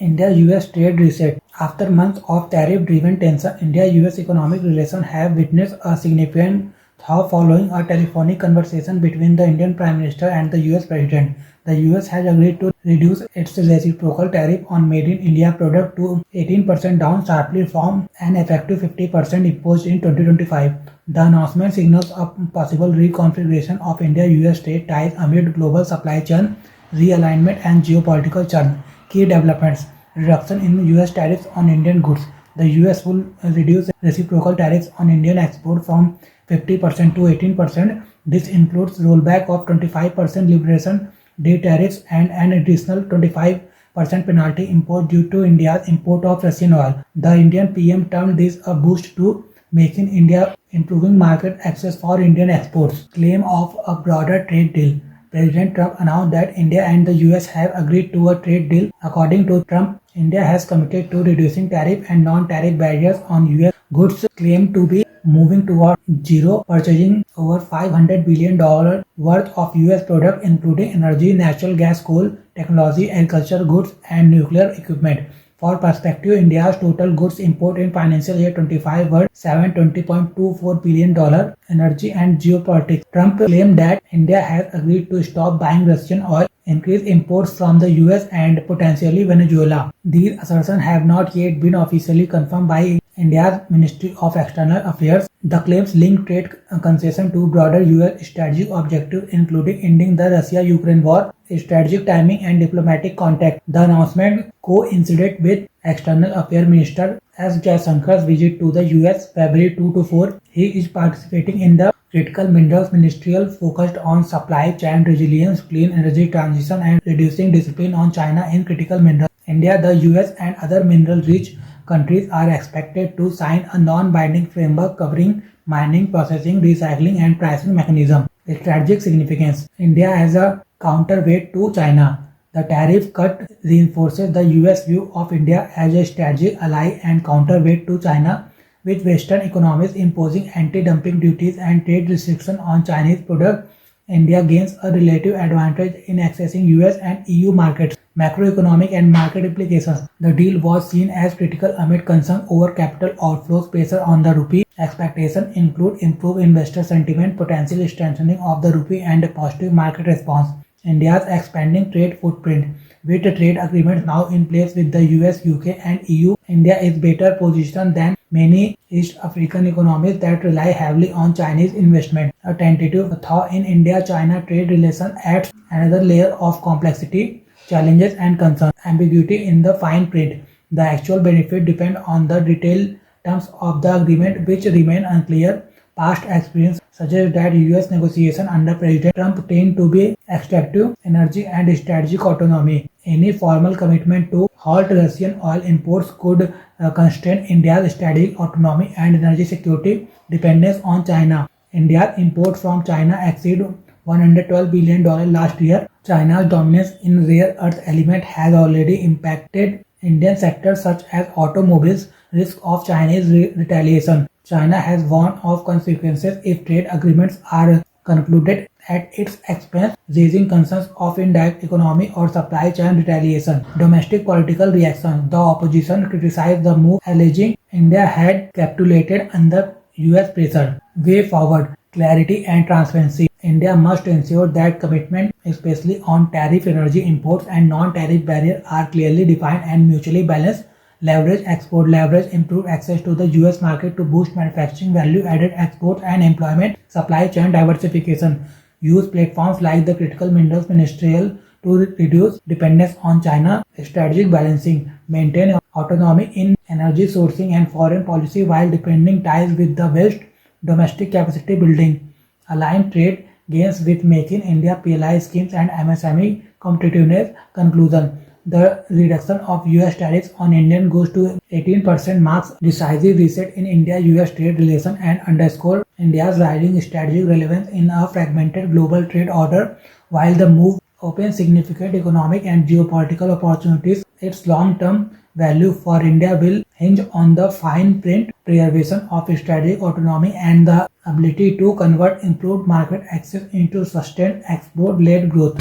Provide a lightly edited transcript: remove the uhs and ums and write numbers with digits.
India-US trade reset. After months of tariff-driven tension, India-US economic relations have witnessed a significant thaw following a telephonic conversation between the Indian Prime Minister and the US President. The US has agreed to reduce its reciprocal tariff on made in India products to 18%, down sharply from an effective 50% imposed in 2025. The announcement signals a possible reconfiguration of India-US trade ties amid global supply chain realignment and geopolitical churn. Key developments: reduction in US tariffs on Indian goods. The US will reduce reciprocal tariffs on Indian export from 50% to 18%. This includes rollback of 25% liberation day tariffs and an additional 25% penalty imposed due to India's import of Russian oil. The Indian PM termed this a boost to Make in India, improving market access for Indian exports. Claim of a broader trade deal. President Trump announced that India and the US have agreed to a trade deal. According to Trump, India has committed to reducing tariff and non-tariff barriers on US goods, claimed to be moving toward zero, purchasing over $500 billion worth of US products including energy, natural gas, coal, technology, agricultural goods and nuclear equipment. For perspective, India's total goods import in financial year 25 were $720.24 billion. Energy and geopolitics. Trump claimed that India has agreed to stop buying Russian oil, increase imports from the US and potentially Venezuela. These assertions have not yet been officially confirmed by India's Ministry of External Affairs. The claims link trade concession to broader US strategic objectives including ending the Russia-Ukraine war, strategic timing and diplomatic contact. The announcement coincided with External Affairs Minister S. Jaisankar's visit to the US February 2 to 4. He is participating in the Critical Minerals Ministerial focused on supply chain resilience, clean energy transition and reducing discipline on China in critical minerals. India, the US and other mineral-rich countries are expected to sign a non-binding framework covering mining, processing, recycling and pricing mechanism. Strategic significance. India as a counterweight to China. The tariff cut reinforces the US view of India as a strategic ally and counterweight to China, with Western economies imposing anti-dumping duties and trade restrictions on Chinese products. India gains a relative advantage in accessing US and EU markets. Macroeconomic and market implications. The deal was seen as critical amid concern over capital outflows, pressure on the rupee. Expectations include improved investor sentiment, potential strengthening of the rupee and a positive market response. India's expanding trade footprint. With the trade agreements now in place with the US, UK and EU, India is better positioned than many East African economies that rely heavily on Chinese investment. A tentative thaw in India-China trade relations adds another layer of complexity, challenges and concern. Ambiguity in the fine print. The actual benefit depend on the detailed terms of the agreement, which remain unclear. Past experience suggests that US negotiations under President Trump tend to be extractive, energy and strategic autonomy. Any formal commitment to halt Russian oil imports could constrain India's strategic autonomy and energy security dependence on China. India's imports from China exceed $112 billion last year. China's dominance in rare earth elements has already impacted Indian sectors such as automobiles. Risk of Chinese retaliation. China has warned of consequences if trade agreements are concluded at its expense, raising concerns of indirect economy or supply chain retaliation. Domestic political reaction. The opposition criticized the move, alleging India had capitulated under US pressure. Way forward. Clarity and transparency. India must ensure that commitments, especially on tariff, energy imports and non-tariff barriers, are clearly defined and mutually balanced. Leverage export. Leverage improve access to the US market to boost manufacturing, value-added exports and employment. Supply chain diversification. Use platforms like the Critical Minerals Ministerial to reduce dependence on China. Strategic balancing. Maintain autonomy in energy sourcing and foreign policy while deepening ties with the West. Domestic capacity building. Align trade gains with Make in India PLI schemes and MSME competitiveness. Conclusion. The reduction of US tariffs on Indian goods to 18% marks decisive reset in India-US trade relations and underscores India's rising strategic relevance in a fragmented global trade order. While the move opens significant economic and geopolitical opportunities, its long-term value for India will hinge on the fine print, preservation of strategic autonomy and the ability to convert improved market access into sustained export-led growth.